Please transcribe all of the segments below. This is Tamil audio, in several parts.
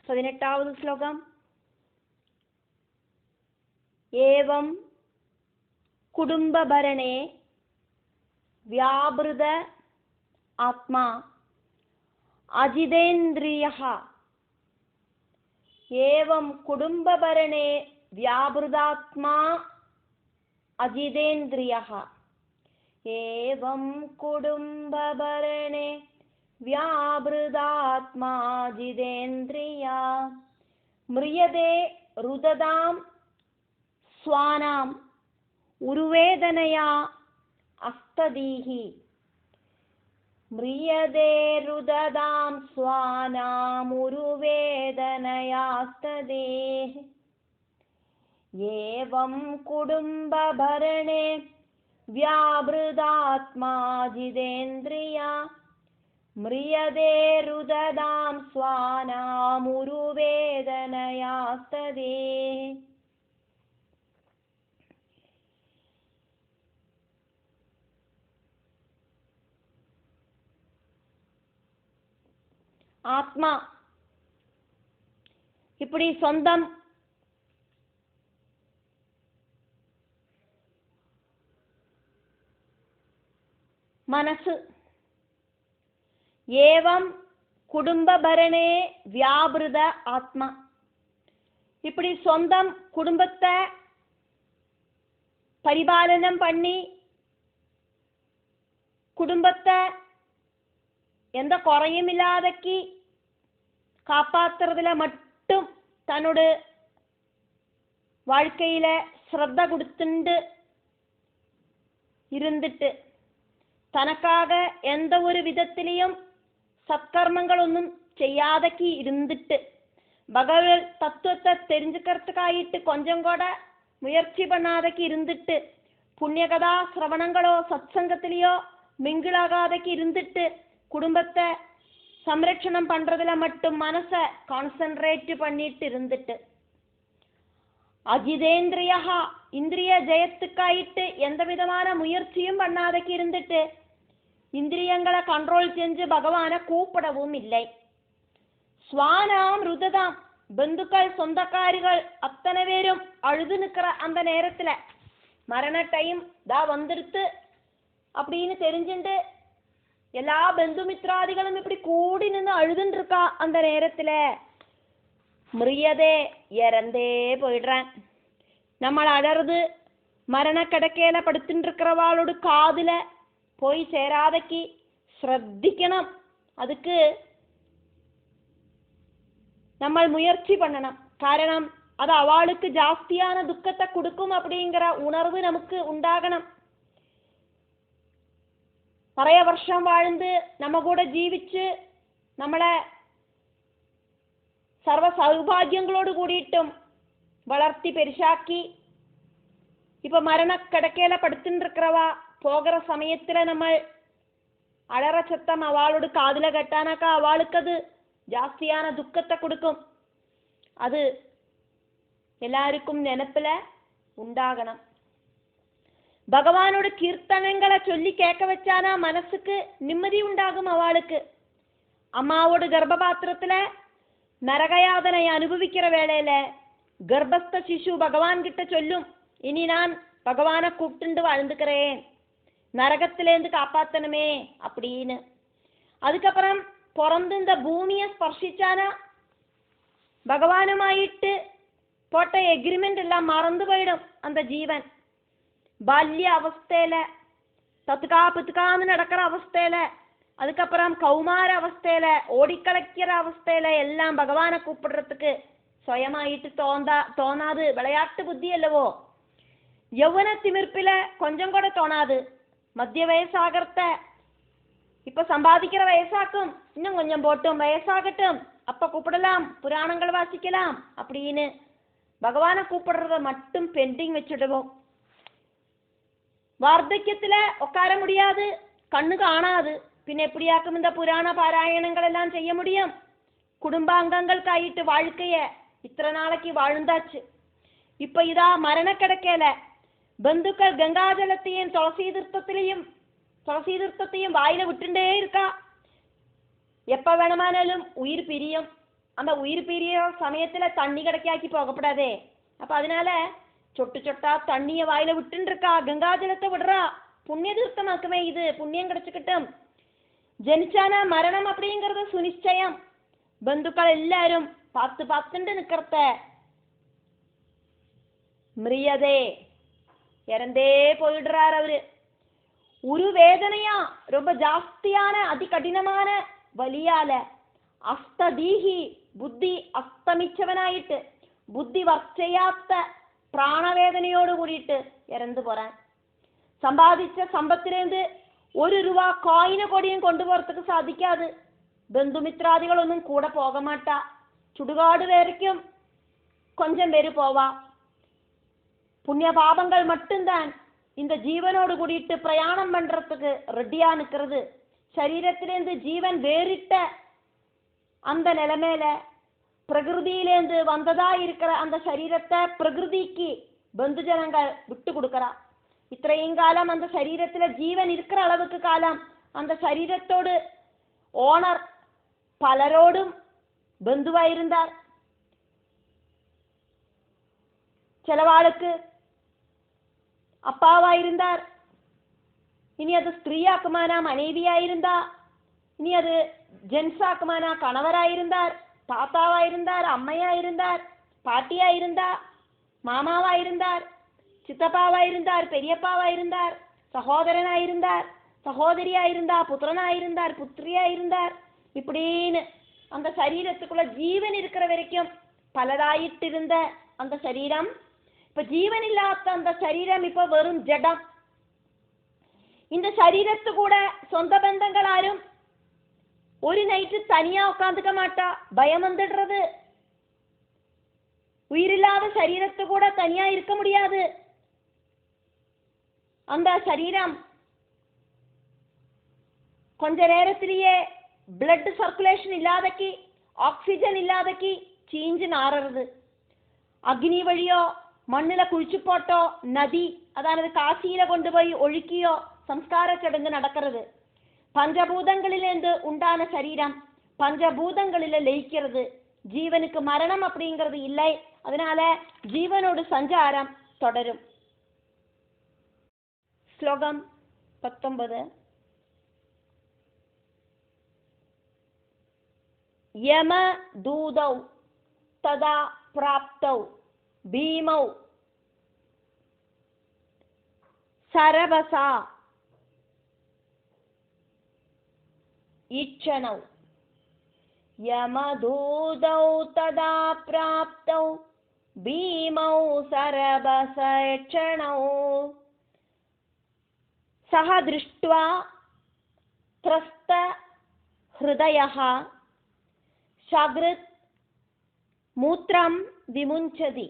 18வது ஸ்லோகம். ஏவம் குடும்பபரணே வியாபிருத ஆத்மா அஜிதேந்திரியः. ஏவம் குடும்பபரணே வியாபிருதாத்மா அஜிதேந்திரியः. ஏவம் குடும்பபரணே வியாபிருதாத்மா அஜிதேந்திரியா மிரியதே ருததாம் ஸ்வானாம் உருவேதனயா அஸ்ததீஹி. மிரியதே ருததாம் ஸ்வானாம் உருவேதனயா அஸ்ததீஹி. ஏவம் குடும்பபரணே வியாபிருதாத்மா அஜிதேந்திரியா மிரியதே ருததாம் ஸ்வானாம் உருவேதனயா அஸ்ததீஹி. ஆத்மா இப்படி சொந்தம், மனசு. ஏவம் குடும்பபரணே வியாபிருத ஆத்மா, இப்படி சொந்தம் குடும்பத்தை பரிபாலனம் பண்ணி குடும்பத்தை எந்த குறையும் இல்லாதக்கி காப்பாத்துறதுல மட்டும் தன்னோட வாழ்க்கையில ஸ்ரத்த கொடுத்துண்டு இருந்துட்டு தனக்காக எந்த ஒரு விதத்திலையும் சத்கர்மங்கள் ஒன்றும் செய்யாதக்கி இருந்துட்டு பகவத் தத்துவத்தை தெரிஞ்சுக்கிறதுக்காயிட்டு கொஞ்சம் கூட முயற்சி பண்ணாதக்கி இருந்துட்டு புண்ணியகதா சிரவணங்களோ சத்சங்கத்திலேயோ மிங்கிளாகாதக்கி இருந்துட்டு குடும்பத்தை சம்ரட்சணம் பண்றதுல மட்டும் மனசை கான்சென்ட்ரேட் பண்ணிட்டு இருந்துட்டு அஜிதேந்திரியா இந்திரிய ஜெயத்துக்காயிட்டு எந்த விதமான முயற்சியும் பண்ணாதக்கு இருந்துட்டு இந்திரியங்களை கண்ட்ரோல் செஞ்சு பகவானை கூப்பிடவும் இல்லை. ஸ்வானாம் ருததாம் பந்துக்கள் சொந்தக்காரிகள் அத்தனை பேரும் அழுது நிற்கிற அந்த நேரத்துல மரண டைம் தா வந்துடுத்து அப்படின்னு தெரிஞ்சுட்டு எல்லா பந்துமித்ராதிகளும் இப்படி கூடி நின்று அழுதுன்னு இருக்கா. அந்த நேரத்துல மிரியதே இறந்தே போயிடுறேன். നമ്മൾ அழறது மரண கிடக்கையில படுத்துட்டு இருக்கிறவாளோட காதுல போய் சேராதக்கி ശ്രദ്ധിക്കണം. அதுக்கு നമ്മൾ முயற்சி பண்ணணும். காரணம் அது அவளுக்கு ஜாஸ்தியான துக்கத்தை கொடுக்கும் அப்படிங்கிற உணர்வு நமக்கு உண்டாகணும். நிறைய வருஷம் வாழ்ந்து நம்ம கூட ஜீவிச்சு നമ്മളെ സർവ സൗഭാഗ്യങ്ങളോട് കൂടിയിട്ടും വളർത്തി പെരുശാക്കി ഇപ്പൊ മരണക്കിടക്കയില പടുത്തിട്ടിരിக்கிறவா போகிற சமயத்துல നമ്മൾ அழற சத்தம் அவளோட காதுல கட்டானாக்கா அவளுக்கு அது ஜாஸ்தியான துக்கத்தை கொடுக்கும். அது எல்லாருக்கும் நினைப்புல உண்டாகணும். பகவானோட கீர்த்தனங்களை சொல்லி கேட்க வச்சானா மனசுக்கு நிம்மதி உண்டாகும். அவளுக்கு அம்மாவோட கர்ப்பபாத்திரத்துல நரகயாதனை அனுபவிக்கிற வேளையில கர்ப்பஸ்த சிசு பகவான் கிட்ட சொல்லும், இனி நான் பகவானை கூப்பிட்டு வாழ்ந்துக்கிறேன், நரகத்திலேருந்து காப்பாத்தணுமே அப்படின்னு. அதுக்கப்புறம் பிறந்து இந்த பூமியை ஸ்பர்ஷிச்சானா பகவானுமாயிட்டு போட்ட எக்ரிமெண்ட் எல்லாம் மறந்து போயிடும். அந்த ஜீவன் பால்ய அவஸ்தையில தத்துக்கா புத்துக்கான்னு நடக்கிற அவஸ்தையில அதுக்கப்புறம் கௌமார அவஸ்தையில ஓடிக்கலைக்கிற அவஸ்தையில எல்லாம் பகவானை கூப்பிடுறதுக்கு சுயமாயிட்டு தோணாது. விளையாட்டு புத்தி அல்லவோ. யௌவன திமிர்ப்பில கொஞ்சம் கூட தோணாது. மத்திய வயசாகிறத இப்ப சம்பாதிக்கிற வயசாக்கும், இன்னும் கொஞ்சம் போட்டும் வயசாகட்டும் அப்ப கூப்பிடலாம், புராணங்கள் வாசிக்கலாம் அப்படின்னு பகவானை கூப்பிடுறத மட்டும் பெண்டிங் வச்சுடுவோம். வார்த்தக்கியத்துல உட்கார முடியாது, கண்ணு காணாது, பின் எப்படியாக்கும் இந்த புராண பாராயணங்கள் எல்லாம் செய்ய முடியும்? குடும்ப அங்கங்களுக்காயிட்டு வாழ்க்கைய இத்தனை நாளைக்கு வாழ்ந்தாச்சு. இப்ப இதா மரண கிடக்கையில பந்துக்கள் கங்காஜலத்தையும் துளசி தீர்த்தத்தையும் வாயில விட்டுட்டே இருக்கா. எப்ப வேணுமானாலும் உயிர் பிரியும். அந்த உயிர் பிரிய சமயத்துல தண்ணி கிடைக்காக்கி போகப்படாதே. அப்ப அதனால சொட்டு சொட்டா தண்ணிய வாயில விட்டுன்னு இருக்கா, கங்காஜலத்தை விடுறா. புண்ணிய தீர்த்தமாக்குமே இது, புண்ணியம் கிடைச்சுக்கிட்டும். ஜனிச்சானா மரணம் அப்படிங்கிறது சுனிச்சயம். பந்துக்கள் எல்லாரும் பார்த்து பார்த்துட்டு நிக்கிறத மிரியதே, இறந்தே போயிடுறார் அவரு. ஒரு வேதனையா, ரொம்ப ஜாஸ்தியான அதி கடினமான வலியால அஸ்ததீஹி, புத்தி அஸ்தமிச்சவனாயிட்டு, புத்தி வர்ச்சையாத்த பிராணவேதனையோடு கூடிட்டு இறந்து போறான். சம்பாதிச்ச சம்பத்திலேருந்து ஒரு ரூபா காயின கொடியும் கொண்டு போறதுக்கு சாதிக்காது. பந்துமித்ராதிகள் ஒன்றும் கூட போக மாட்டா. சுடுகாடு வரைக்கும் கொஞ்சம் பேரு போவா. புண்ணிய பாபங்கள் மட்டும்தான் இந்த ஜீவனோடு கூடிட்டு பிரயாணம் பண்றதுக்கு ரெடியா நிக்கிறது. சரீரத்திலேருந்து ஜீவன் வேறிட்ட அந்த நிலைமையில பிரகிருதியிலேருந்து வந்ததா இருக்கிற அந்த சரீரத்தை பிரகிருதிக்கு பந்து ஜனங்கள் விட்டு கொடுக்கறா. இത്രയും காலம் அந்த சரீரத்துல ஜீவன் இருக்கிற அளவுக்கு காலம் அந்த சரீரத்தோடு ஓனர் பலரோடும் பந்துவாயிருந்தார். சிலவாளுக்கு அப்பாவாயிருந்தார். இனி அது ஸ்திரீயாக்குமானா மனைவியாயிருந்தா, இனி அது ஜென்ஸாக்குமானா கணவராயிருந்தார், தாத்தாவாயிருந்தார், அம்மையாயிருந்தார், பாட்டியாயிருந்தா, மாமாவாயிருந்தார், சித்தப்பாவாயிருந்தார், பெரியப்பாவாயிருந்தார், சகோதரனாயிருந்தார், சகோதரியாயிருந்தா, புத்திரனாயிருந்தார், புத்திரியாயிருந்தார். இப்படின்னு அந்த சரீரத்துக்குள்ள ஜீவன் இருக்கிற வரைக்கும் பலதாயிட்டு இருந்த அந்த சரீரம், இப்ப ஜீவன் இல்லாத அந்த சரீரம் இப்ப வெறும் ஜடம். இந்த சரீரத்து கூட சொந்த பந்தங்கள் யாரும் ஒரு நைட்டு தனியா உட்காந்துக்க மாட்டா, பயம் வந்துடுறது. உயிரில்லாத சரீரத்து கூட தனியா இருக்க முடியாது. அந்த சரீரம் கொஞ்ச நேரத்திலேயே பிளட் சர்க்குலேஷன் இல்லாதக்கி, ஆக்சிஜன் இல்லாதக்கி சீஞ்சு நாறுறது. அக்னி வழியோ மண்ணில குழிச்சு போட்டோ, நதி அதாவது காசியில கொண்டு போய் ஒழுக்கியோ சம்ஸ்கார சடங்கு நடக்கிறது. பஞ்சபூதங்களிலிருந்து உண்டான சரீரம் பஞ்சபூதங்களில லயிக்கிறது. ஜீவனுக்கு மரணம் அப்படிங்கிறது இல்லை. அதனால ஜீவனோடு சஞ்சாரம் தொடரும். ஸ்லோகம் 19. யம தூதௌ ததா பிராப்தௌ பீமௌ சரபசா இச்சனௌ. யமதூதௌ ததா பிராப்தௌ பீமௌ சரபச இச்சனௌ. சஹ திருஷ்ட்வா த்ரஸ்த ஹ்ருதயः ஷக்ருத் மூத்ரம் விமுஞ்சதி.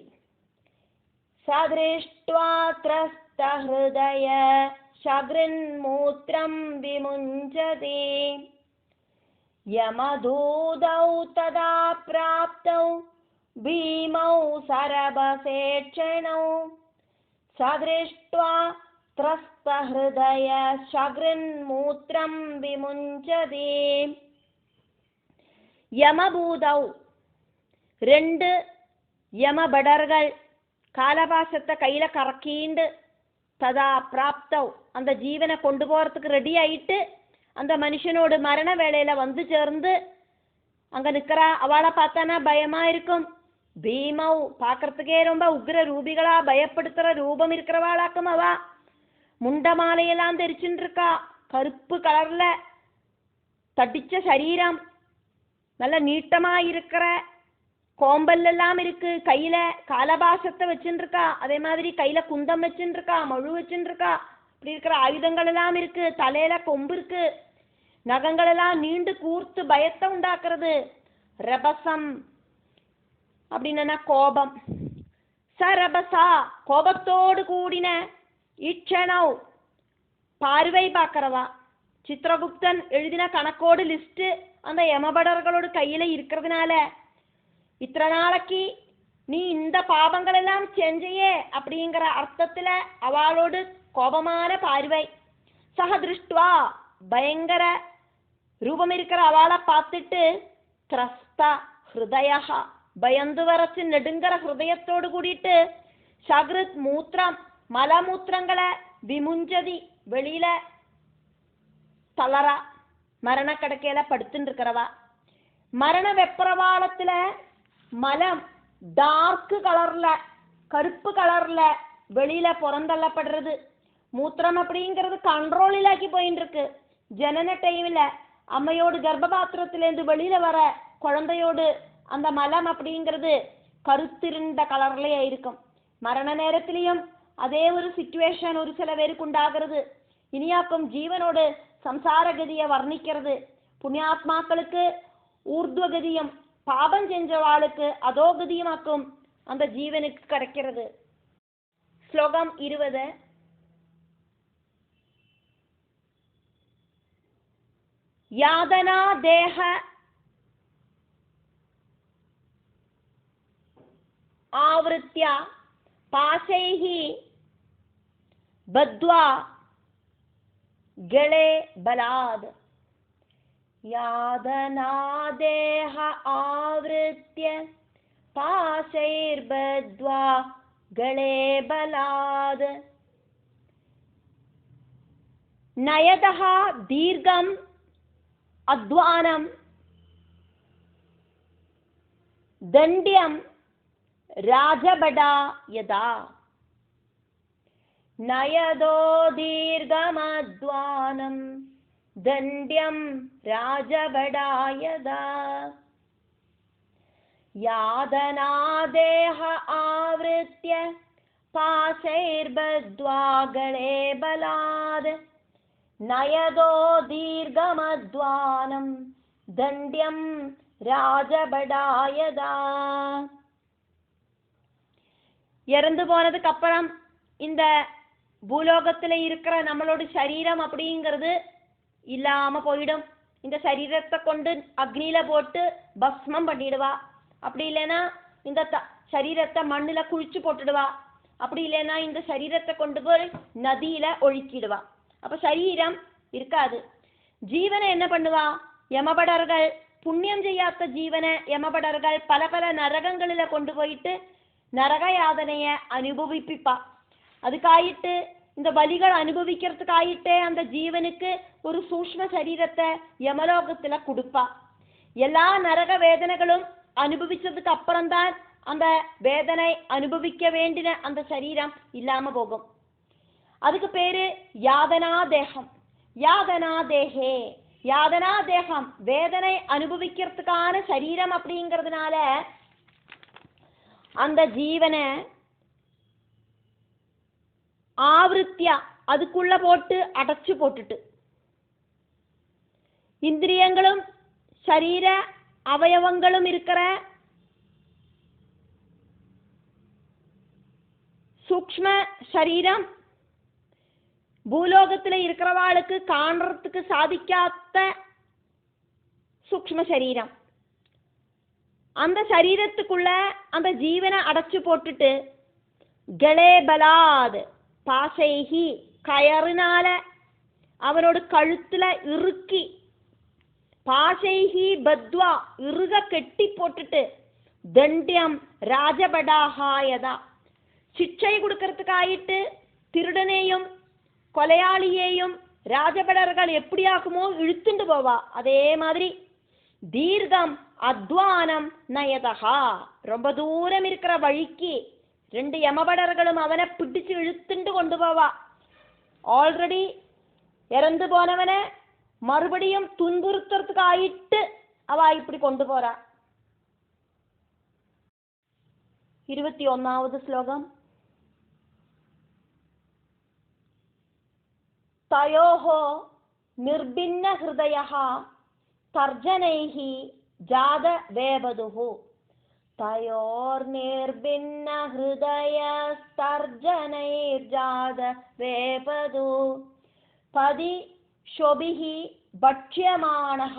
சத்ருஷ்ட்வா த்ரஸ்த ஹ்ருதய ஷக்ருன் மூத்ரம் விமுஞ்சதி. யமதூதௌ ததா பிராப்தௌ பீமௌ சரபசேட்சணௌ. சத்ருஷ்ட்வா த்ரஸ்த ஹ்ருதய ஷக்ருன் மூத்ரம் விமுஞ்சதி. யமபூதௌ, ரெண்டு யமபடர்கள் காலபாசத்தை கையில கறக்கீண்டு ததா பிராப்தௌ, அந்த ஜீவனை கொண்டு போறதுக்கு ரெடி ஆயிட்டு அந்த மனுஷனோடு மரண வேளையில வந்து சேர்ந்து அங்க நிக்கிறா. அவளை பார்த்தானா பயமா இருக்கும். பீமௌ, பார்க்கறதுக்கே ரொம்ப உக்ர ரூபிகளா பயப்படுத்துற ரூபம் இருக்கிறவாளாக்கும். அவ முண்ட மாலையெல்லாம் தெரிச்சுட்டு இருக்கா. கருப்பு கலர்ல தடிச்ச சரீரம், நல்ல நீட்டமா இருக்கிற கோம்பல் எல்லாம் இருக்கு. கையில காலபாசத்தை வச்சுட்டு இருக்கா. அதே மாதிரி கையில குந்தம் வச்சுட்டு இருக்கா, மழு வச்சுட்டு இருக்கா. இப்படி இருக்கிற ஆயுதங்கள் எல்லாம் இருக்கு. தலையில கொம்பு இருக்கு. நகங்கள் எல்லாம் நீண்டு கூர்த்து பயத்தை உண்டாக்குறது. ரபசம் அப்படின்னா கோபம். சரபசா, கோபத்தோடு கூடின. இச்சனௌ, பார்வை பார்க்கிறவா. சித்திரகுப்தன் எழுதின கணக்கோடு லிஸ்ட் அந்த யமபடர்களோடு கையில இருக்கிறதுனால இத்தனை நாளைக்கு நீ இந்த பாவங்கள் எல்லாம் செஞ்சையே அப்படிங்கிற அர்த்தத்துல அவளோடு கோபமான பார்வை. சஹ திருஷ்டுவா, பயங்கர ரூபம் இருக்கிற அவளை பார்த்துட்டு திரஸ்த ഹൃദയ ഭയந்து വരച്ച് നെടുങ്കര ഹൃദയത്തോട് കൂടിയിട്ട് സകൃത് മൂത്രം മലമൂത്രങ്ങളെ വിമുഞ്ചതി வெளியில தளர மரணக்கடக்கையில படுத்துட்டு இருக்கிறவா மரண வெப்பரவாளத்துல மலம் டார்க் கலர்ல கருப்பு கலர்ல வெளியில புறந்தள்ளப்படுறது மூத்திரம் அப்படிங்கிறது கண்ட்ரோலிலாக்கி போயிட்டு இருக்கு ஜனன டைம்ல அம்மையோடு கர்ப்பபாத்திரத்திலேருந்து வெளியில வர குழந்தையோடு அந்த மலம் அப்படிங்கிறது கருத்திருண்ட கலர்லயே இருக்கும் மரண நேரத்திலையும் அதே ஒரு சிச்சுவேஷன் ஒரு சில பேருக்கு உண்டாகிறது இனியாக்கும் ஜீவனோடு சம்சாரகதியை வர்ணிக்கிறது புண்ணியாத்மாக்களுக்கு ஊர்துவகதியும் பாபம் செஞ்சவாளுக்கு அதோகதியுமாக்கும் அந்த ஜீவனுக்கு கிடைக்கிறது. ஸ்லோகம் 20. யாதனா தேக ஆவృత్య பாசைஹி பத்வா கலே பலாத். யாதனா தேக ஆவృత్య பாசைர்பத்வா கலே பலாத். நயதஹ தீர்க்கம் அத்வானம் தண்ட்யம் ராஜபடா யதா. நயதோ தீர்க்கமத்வானம் தண்ட்யம் ராஜபடா யதா. யாதனா தேஹ ஆவృత్య பாசைர்பத்வா கலே பலாத். நயதோ தீர்க்கமத்வானம் தண்ட்யம் ராஜபடா யதா. இறந்து போனதுக்கு அப்புறம் இந்த பூலோகத்துல இருக்கிற நம்மளோட சரீரம் அப்படிங்கிறது இல்லாம போயிடும். இந்த சரீரத்தை கொண்டு அக்னியில போட்டு பஸ்மம் பண்ணிடுவா. அப்படி இல்லைன்னா இந்த சரீரத்தை மண்ணுல குழிச்சு போட்டுடுவா. அப்படி இல்லைன்னா இந்த சரீரத்தை கொண்டு போய் நதியில ஒழுக்கிடுவா. அப்ப சரீரம் இருக்காது. ஜீவனை என்ன பண்ணுவா? யமபடர்கள் புண்ணியம் செய்யாத ஜீவனை யமபடர்கள் பல பல நரகங்களில கொண்டு போயிட்டு நரக யாதனைய அனுபவிப்பா. அதுக்காயிட்டு இந்த வலிகள் அனுபவிக்கிறதுக்காயிட்டே அந்த ஜீவனுக்கு ஒரு சூக்ஷ்ம சரீரத்தை யமலோகத்துல கொடுப்பா. எல்லா நரக வேதனைகளும் அனுபவிச்சதுக்கு அப்புறம்தான் அந்த வேதனை அனுபவிக்க வேண்டின அந்த சரீரம் இல்லாம போகும். அதுக்கு பேரு யாதனா தேகம். யாதனா தேகே, யாதனா தேகம் வேதனை அனுபவிக்கிறதுக்கான சரீரம் அப்படிங்கிறதுனால அந்த ஜீவனை ஆவృత్య அதுக்குள்ள போட்டு அடைச்சு போட்டுட்டு இந்திரியங்களும் சரீர அவயவங்களும் இருக்கிற சூக்ஷ்ம சரீரம் பூலோகத்துல இருக்கிறவாளுக்கு காண்றதுக்கு சாதிக்காத சூக்ஷ்ம சரீரம். அந்த சரீரத்துக்குள்ள அந்த ஜீவனை அடைச்சு போட்டுட்டு கலே பலாத் பாசைஹி கயறினால அவனோட கழுத்துல இறுக்கி பாசைஹி பத்வா இறுக கெட்டி போட்டுட்டு தண்ட்யம் ராஜபடாஹாயதா சிக்ஷை கொடுக்கறதுக்காயிட்டு திருடனையும் கொலையாளியையும் ராஜபடர்கள் எப்படியாக்குமோ இழுத்துண்டு போவா. அதே மாதிரி தீர்க்கம் அத்வானம் நயதஹா ரொம்ப தூரம் இருக்கிற வழிக்கு ரெண்டு யமபடர்களும் அவனை பிடிச்சு இழுத்துண்டு கொண்டு போவா. ஆல்ரெடி இறந்து போனவனை மறுபடியும் துன்புறுத்துறதுக்கு ஆயிட்டு அவ இப்படி கொண்டு போறா. 21வது ஸ்லோகம். தயோஹோ நிர்பின்ன ஹிருதயஹ தர்ஜனைஹி ஜாத வேபதுஹு. தயோர் நிர்பின்ன ஹிருதயஸ்தர்ஜனைர் ஜாத வேபது. பதி ஷோபிஹி பட்சியமானஹ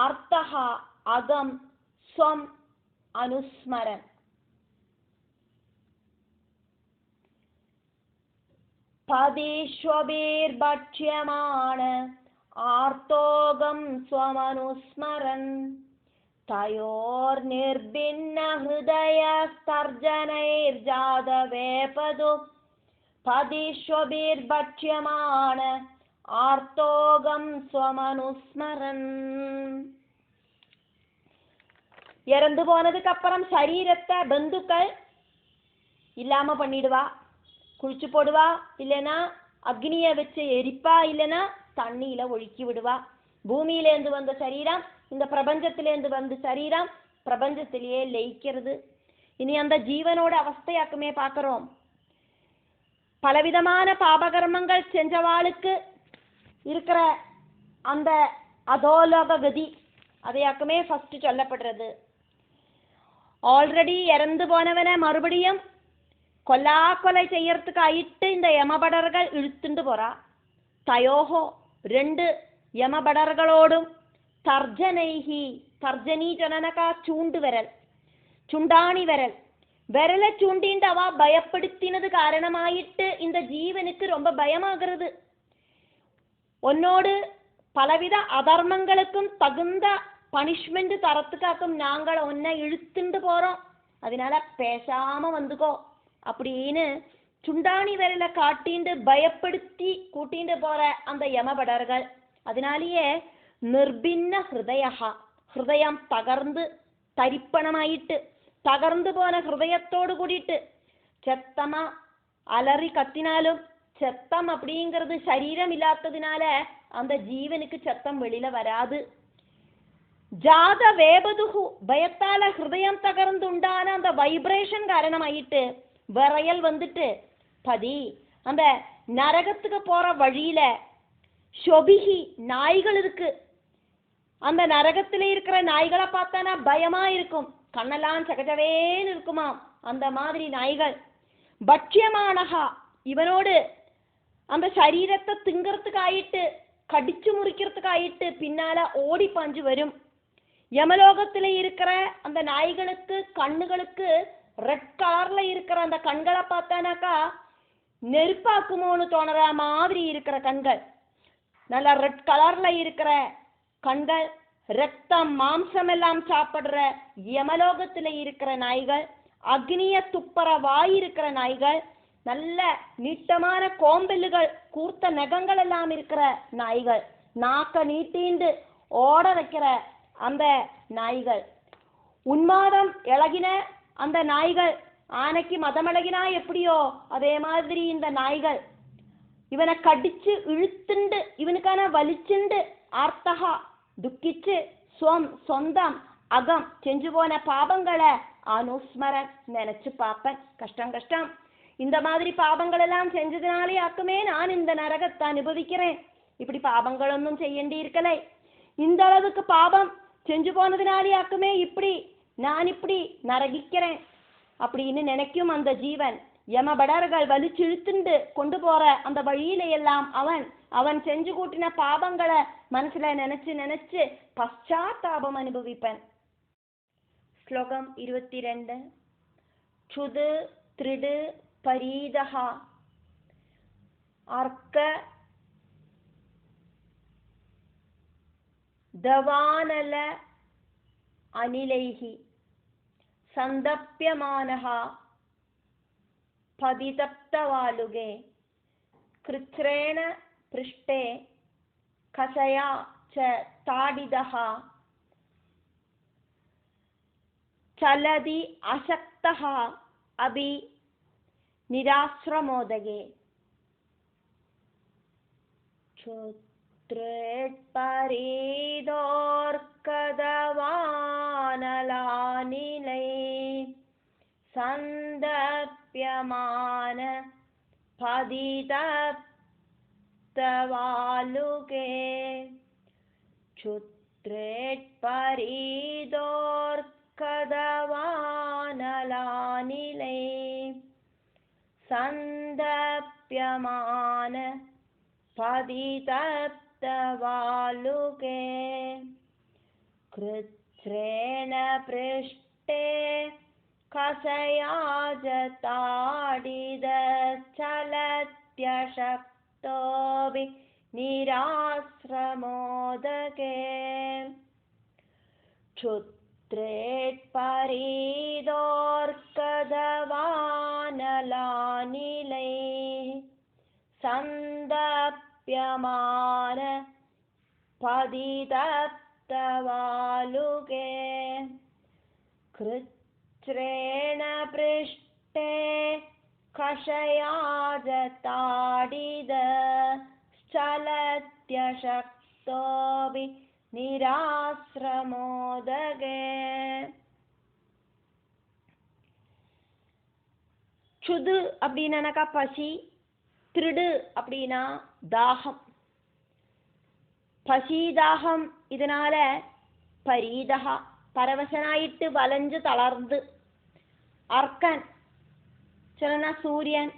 ஆர்த்தஹ அகம் ஸ்வம் அனுஸ்மரன். பதீஸ்வபீர் பட்சியமான ஆர்த்தோகம் ஸ்வமனுஸ்மரன். तयोर्निर्भिन्नहृदयस्तर्जनैर्जातवेपदु पदिष्वभिर्भक्ष्यमाण आर्तोगं स्वमनुस्मरन्. இறந்து போனதுக்கு அப்புறம் சரீரத்தை பந்துக்கள் இல்லாம பண்ணிடுவா, குளிச்சு போடுவா, இல்லைன்னா அக்னியை வச்சு எரிப்பா, இல்லைன்னா தண்ணியில ஒழுக்கி விடுவா. பூமியிலேருந்து வந்த சரீரம் இந்த பிரபஞ்சத்திலேருந்து வந்த சரீரம் பிரபஞ்சத்திலேயே லயிக்கிறது. இனி அந்த ஜீவனோட அவஸ்தையாக்குமே பார்க்கிறோம். பலவிதமான பாபகர்மங்கள் செஞ்சவாளுக்கு இருக்கிற அந்த அதோலோக கதி அதையாக்குமே ஃபர்ஸ்ட் சொல்லப்படுறது. ஆல்ரெடி இறந்து போனவனை மறுபடியும் கொலை செய்யறதுக்கு ஆயிட்டு இந்த யமபடர்கள் இழுத்துண்டு போறா. தயோகோ ரெண்டு யமபடர்களோடும் தர்ஜனைஹி, தர்ஜனி ஜனனகா சூண்டு விரல், சுண்டாணி விரல், விரலை சூண்டிண்டு அவ பயப்படுத்தினது காரணமாயிட்டு இந்த ஜீவனுக்கு ரொம்ப பயமாகிறது. உன்னோடு பலவித அதர்மங்களுக்கும் தகுந்த பனிஷ்மெண்ட் தரத்துக்காக்கும் நாங்கள் உன்னை இழுத்துண்டு போறோம், அதனால பேசாம வந்துக்கோ அப்படின்னு சுண்டாணி விரலை காட்டிண்டு பயப்படுத்தி கூட்டிண்டு போற அந்த யமபடர்கள். அதனாலேயே நிர்பின்ன ஹிருதயா, ஹிருதயம் தகர்ந்து தரிப்பணமாயிட்டு தகர்ந்து போன ஹிருதயத்தோடு கூடிட்டு செத்தமா அலறி கத்தினாலும் செத்தம் அப்படிங்கிறது சரீரம் இல்லாததுனால அந்த ஜீவனுக்கு செத்தம் வெளியில வராது. ஜாத வேபதுகு, பயத்தால ஹிருதயம் தகர்ந்து உண்டான அந்த வைப்ரேஷன் காரணமாயிட்டு விரையல் வந்துட்டு பதி அந்த நரகத்துக்கு போற வழியில ஷொபிகி நாய்கள் இருக்கு. அந்த நரகத்துல இருக்கிற நாய்களை பார்த்தானா பயமா இருக்கும், கண்ணெல்லாம் சகஜவேன்னு இருக்குமா, அந்த மாதிரி நாய்கள். பட்சியமானகா, இவனோடு அந்த சரீரத்தை திங்கிறதுக்கு ஆயிட்டு கடிச்சு முறிக்கிறதுக்கு ஆயிட்டு பின்னால ஓடி பாஞ்சு வரும். யமலோகத்துல இருக்கிற அந்த நாய்களுக்கு கண்ணுகளுக்கு ரெட் கலர்ல இருக்கிற அந்த கண்களை பார்த்தானாக்கா நெருப்பாக்குமோன்னு தோணுற மாதிரி இருக்கிற கண்கள், நல்ல ரெட் கலர்ல இருக்கிற கண்கள், ரத்தம் மாம்சம் எல்லாம் சாப்பிடுற யமலோகத்துல இருக்கிற நாய்கள், அக்னிய துப்பற வாய் இருக்கிற நாய்கள், நல்ல நீட்டமான கோம்பெல்லுகள் கூர்த்த நகங்கள் எல்லாம் இருக்கிற நாய்கள், நாக்க நீட்டிண்டு ஓட வைக்கிற அந்த நாய்கள், உன்மாதம் இழகின அந்த நாய்கள், ஆனைக்கு மதமிழகினா எப்படியோ அதே மாதிரி இந்த நாய்கள் இவனை கடிச்சு இழுத்துண்டு இவனுக்கான வலிச்சுண்டு ஆர்த்தகா துக்கிச்சு சொந்தம் அகம் செஞ்சு போன பாபங்களை அனுஸ்மரன் நினைச்சு பார்ப்பேன். கஷ்டம் கஷ்டம், இந்த மாதிரி பாபங்கள் எல்லாம் செஞ்சதுனாலே ஆக்குமே நான் இந்த நரகத்தை அனுபவிக்கிறேன். இப்படி பாபங்கள் ஒன்றும் செய்யண்டி இருக்கலை, இந்த அளவுக்கு பாபம் செஞ்சு போனதுனாலே ஆக்குமே இப்படி நான் இப்படி நரகிக்கிறேன் அப்படின்னு நினைக்கும் அந்த ஜீவன். யமபடர்கள் வலிச்சிழுத்துண்டு கொண்டு போற அந்த வழியில எல்லாம் அவன் செஞ்சு கூட்டின பாபங்களை மனசுல நினைச்சு நினைச்சு பశ్చాத்தாபம் அனுபவிப்பன். ஸ்லோகம் 22. க்ஷுது த்ரிடு பரீதஹா அர்க்க தவானல அனிலைஹி சந்தப்யமானஹா பதிதப்தவாலுகே கிருச்ரேண பிருஷ்டே கசயா ச தாடிதஹா சலதி அசக்தஹா அபி நிராஸ்ரமோதகே. க்ஷுத்ரேட்பரீதோர்கதவானலானிலை சந்தப்யமான பதிதப்தவாலுகே. க்ஷுத்ரேட்பரீதோர்கதவானலானிலை சந்தப்யமான பதிதப்தவாலுகே கிருச்ரேண பிருஷ்டே கசயாஜதாடிதச்சலத்யசக்தோபி நிராஸ்ரமோதகே. க்ஷுத்ரேட்பரீதோர்கதவானலானிலை த்ரேட்பரீதோர்கதவானலாநிலை சந்தப்யமான பதிதப்தவாலுகே கிருச்ரேண பிருஷ்டே கஷயாஜதாடித ஸ்சலத்யசக்தோபி நிராஸ்ரமோதகே. சுது அப்படின்னாக்கா பசி, திருடு அப்படின்னா தாகம். பசி தாகம் இதனால பரீதகா பரவசனாயிட்டு வளைஞ்சு தளர்ந்து. அர்க்கன் சொன்னா சூரியன்.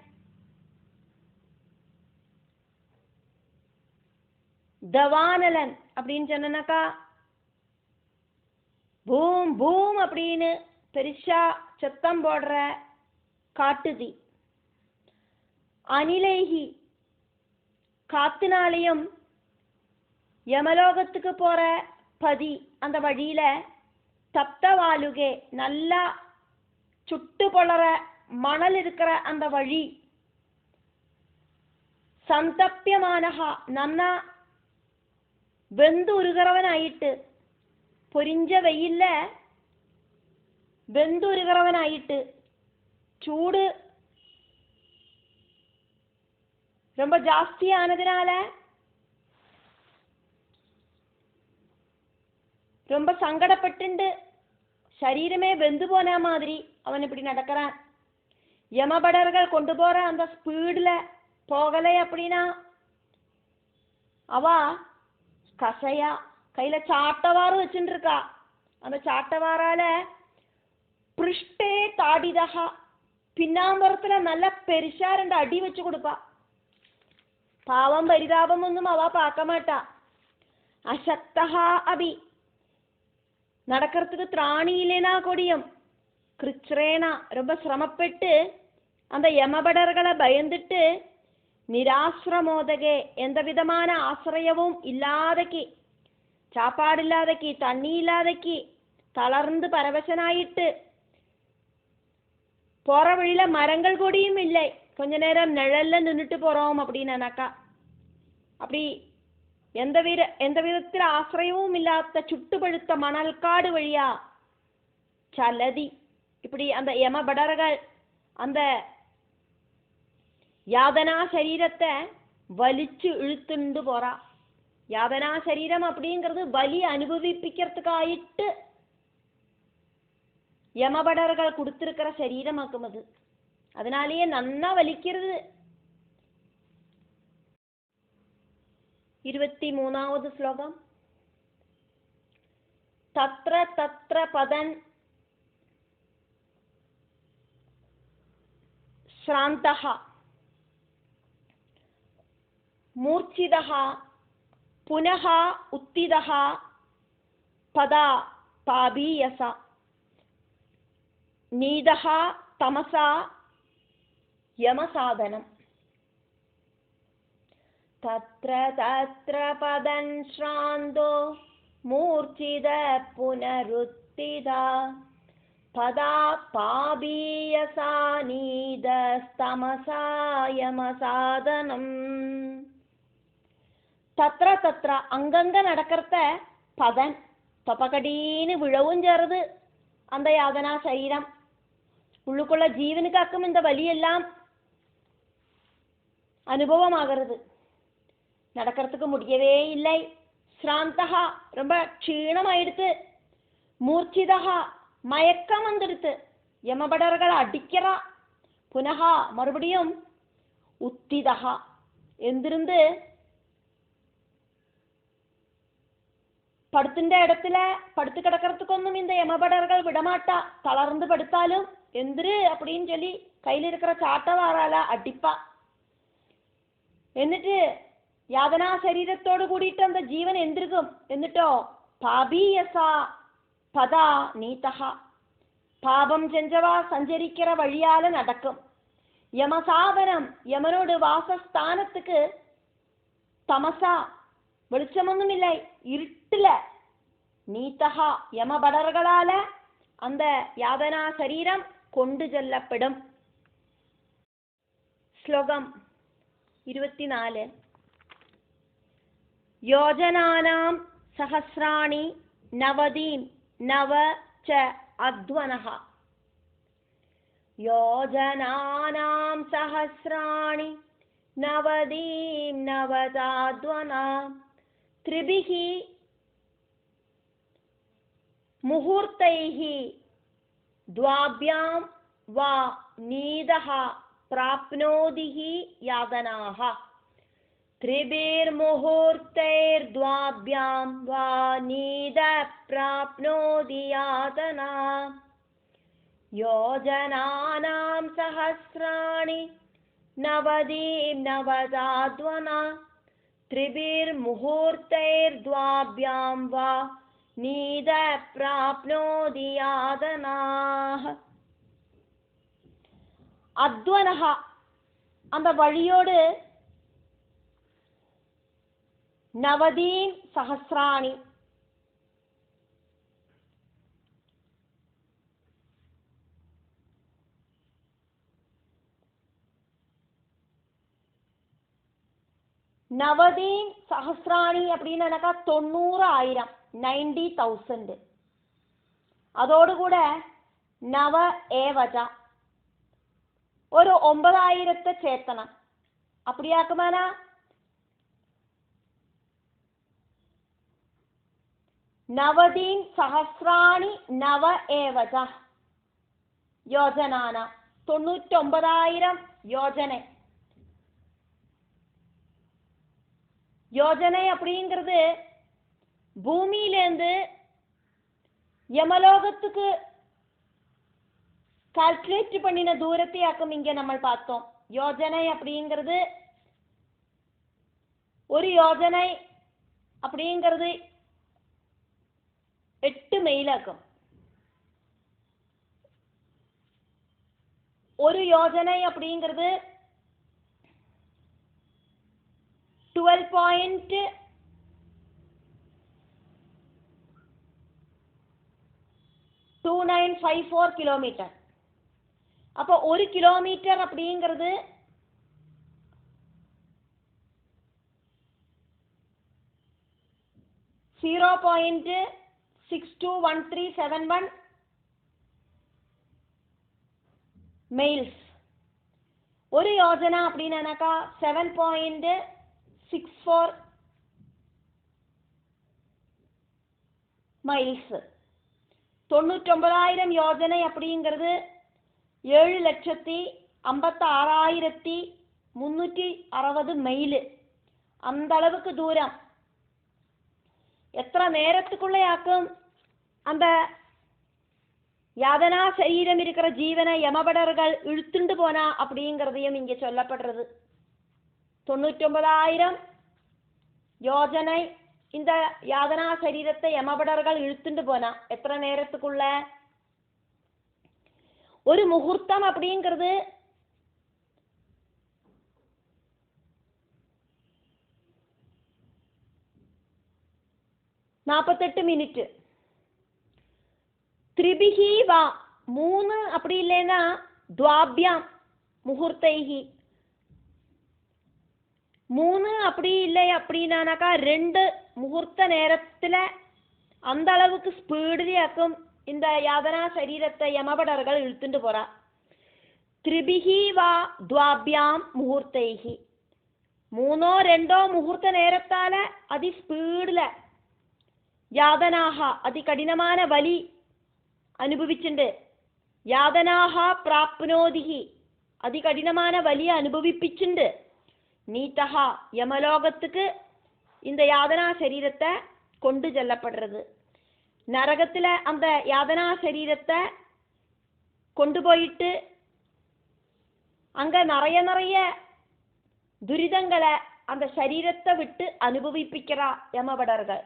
தவானலன் அப்படின்னு சொன்னாக்கா பூம் பூம் அப்படின்னு பெருசா சத்தம் போடுற காட்டுதி. அனிலேகி காத்துனாலையும் யமலோகத்துக்கு போற பதி அந்த வழியில தப்தவாலுகே நல்லா சுட்டு பொளற மணல் இருக்கிற அந்த வழி. சந்தப்யமானஹா நன்னா வெந்து உருகிறவனாயிட்டு, பொரிஞ்ச வெயில்ல வெந்து உருகிறவனாயிட்டு. சூடு ரொம்ப ஜாஸ்தியானதுனால ரொம்ப சங்கடப்பட்டு சரீரமே வெந்து போன மாதிரி அவன் இப்படி நடக்கிறான். யமபடர்கள் கொண்டு போற அந்த ஸ்பீட்ல போகலை அப்படின்னா அவ கசையா கையில சாட்டவாறு வச்சுட்டு இருக்கா. அந்த சாட்டவாரால பிருஷ்டே தாடிதகா பின்னாம்பரத்துல நல்ல பெருசா 2 அடி வச்சு கொடுப்பா. பாவம் பரிதாபம் ஒன்றும் அவ பார்க்க மாட்டா. அசக்தகா அபி நடக்கிறதுக்கு திராணி இல்லைனா கொடியும் கிருச்ரேனா ரொம்ப சிரமப்பட்டு அந்த யமபடர்களை பயந்துட்டு நிராசிரமோதகே எந்த விதமான ஆசிரியவும் இல்லாதக்கி, சாப்பாடு இல்லாதக்கி, தண்ணி இல்லாதக்கி தளர்ந்து பரவசனாயிட்டு போற வழியில மரங்கள் கொடியும் இல்லை. கொஞ்ச நேரம் நிழல்ல நின்றுட்டு போறோம் அப்படின்னாக்கா அப்படி எந்த விதத்தில் ஆசிரியவும் இல்லாத சுட்டுபழுத்த மணல் காடு வழியா சலதி இப்படி அந்த யமபடர்கள் அந்த யாதனா சரீரத்தை வலிச்சு இழுத்துண்டு போறா. யாதனா சரீரம் அப்படிங்கிறது வலி அனுபவிப்பிக்கிறதுக்காயிட்டு யமபடர்கள் கொடுத்திருக்கிற சரீரமாக்கும் அது. அதனாலேயே நன்னா வலிக்கிறது. 23வது ஸ்லோகம். தத்ர தத்ர பதன் ஸ்ராந்தஹ மூர்ச்சிதஹ புனஹ உத்திதஹ பதா பாபீயசா நீதஹ தமசா யமசாதனம். தத்ர தத்ர பதன் ஸ்ராந்தோ மூர்ச்சித புனருத்திதா பதா பாபீயசா நீதஸ்தமசா யமசாதனம். தத்ர தத்ர அங்கங்க நடக்கிறத பதன் தொப்பக்கடின்னு விழவும் சேருது அந்த யாதனா சரீரம். உள்ளுக்குள்ள ஜீவனுக்காக்கும் இந்த வலியெல்லாம் அனுபவமாகிறது. நடக்கிறதுக்கு முடியவே இல்லை. ஸ்ராந்தகா ரொம்ப க்ஷீணமாயிடுத்து. மூர்ச்சிதகா மயக்கம் வந்துடுத்து. யமபடர்கள் அடிக்கிறா. புனகா மறுபடியும் உத்திதகா எந்திருந்து படுத்துட்ட இடத்துல படுத்து கிடக்கிறதுக்கொன்னும் இந்த யமபடர்கள் விடமாட்டா. தளர்ந்து படுத்தாலும் எந்திரு அப்படின்னு சொல்லி கையில் இருக்கிற சாட்டவாரால அடிப்பா. എന്നിട്ട് യാതനാ ശരീരത്തോട് കൂടിയിട്ട് அந்த ജീവൻ എന്തിരിക്കും എന്നിട്ടോ പാപീയസ പദാ നീതഹ പാപം ചെഞ്ചവ സഞ്ചരിக்கிற വഴിയാல നടക്കും. യമസാധനം യമനோட வாசஸ்தானத்துக்கு தமசா வெளிச்சமொன்னும் இல்லை, இருட்டுல நீதஹா யமபடர்களால அந்த யாதனா சரீரம் கொண்டு செல்லப்படும். ஸ்லோகம் 24. யோஜனானாம் சஹஸ்ராணி நவதீம் நவ ச அத்வனஹ. யோஜனானாம் சஹஸ்ராணி நவதீம் நவதாத்வனா த்ரிபிஹி முஹூர்த்தைஹி த்வாப்யாம் வா நீதஹ प्राप्नोदिहि यादनाः. त्रिभिर्मुहूर्तैर्द्वाभ्यां वा नीदः प्राप्नोति यातना. योजनानां सहस्राणि नवदीं नवदाद्वना त्रिभिर्मुहूर्तैर्द्वाभ्यां वा नीदः प्राप्नोति यादनाः. அத்வனஹா அந்த வழியோடு நவதீம் சஹஸ்ராணி நவதீம் சஹஸ்ராணி அப்படின்னாக்கா 90,000 90,000. அதோடு கூட நவ ஏவஜா ஒரு 9,000 ചേർത്തണം. அப்படியாக்குமானா நவதீம் சஹஸ்ராணி நவ ஏவஜ யோஜனான 99,000 யோஜனை. யோஜனை அப்படிங்கிறது பூமியிலேருந்து யமலோகத்துக்கு கால்குலேட் பண்ணின தூரத்தை ஆக்கும். இங்க நம்ம பார்த்தோம். யோஜனை அப்படிங்கிறது ஒரு யோஜனை அப்படிங்கிறது 8 மைல் ஆக்கும். ஒரு யோஜனை அப்படிங்கிறது 12.2954 கிலோமீட்டர். அப்போ 1 கிலோமீட்டர் அப்படிங்கிறது 0.621371 மைல்ஸ். ஒரு யோஜனா அப்படின்னாக்கா 7.64 மைல்ஸ். 99,000 யோஜனை அப்படிங்கிறது 7,56,360 மைல். அந்த அளவுக்கு தூரம். எத்தனை நேரத்துக்குள்ளேயாக்கும் அந்த யாதனா சரீரம் இருக்கிற ஜீவனை யமபடர்கள் இழுத்துண்டு போனா அப்படிங்கிறதையும் இங்க சொல்லப்படுறது. 99,000 யோஜனை இந்த யாதனா சரீரத்தை யமபடர்கள் இழுத்துண்டு போனா எத்தனை நேரத்துக்குள்ள? ஒரு முகூர்த்தம் அப்படிங்கிறது 48 மினிட். த்ரிபிஹி வா 3 அப்படி இல்லைன்னா துவாபியாம் முகூர்த்தைஹி 3 அப்படி இல்லை அப்படின்னாக்கா 2 முகூர்த்த நேரத்துல அந்த அளவுக்கு ஸ்பீடிலாக்கும் இந்த யாதனா சரீரத்தை யமபடர்கள் இழுத்துட்டு போறா. த்ரிபிஹி வா துவாபியாம் முகூர்த்தைஹி 3 2 முகூர்த்த நேரத்தால அதி ஸ்பீடில் யாதனாக அதி கடினமான வலி அனுபவிச்சுண்டு யாதனாக பிராப்னோதிகி அதி கடினமான வலியை அனுபவிப்பிச்சுண்டு நீதஹா யமலோகத்துக்கு இந்த யாதனா சரீரத்தை கொண்டு செல்லப்படுறது. நரகத்துல அந்த யாதனா சரீரத்தை கொண்டு போயிட்டு அங்க நிறைய துரிதங்களை அந்த சரீரத்தை விட்டு அனுபவிப்பிக்கிறா யமபடர்கள்.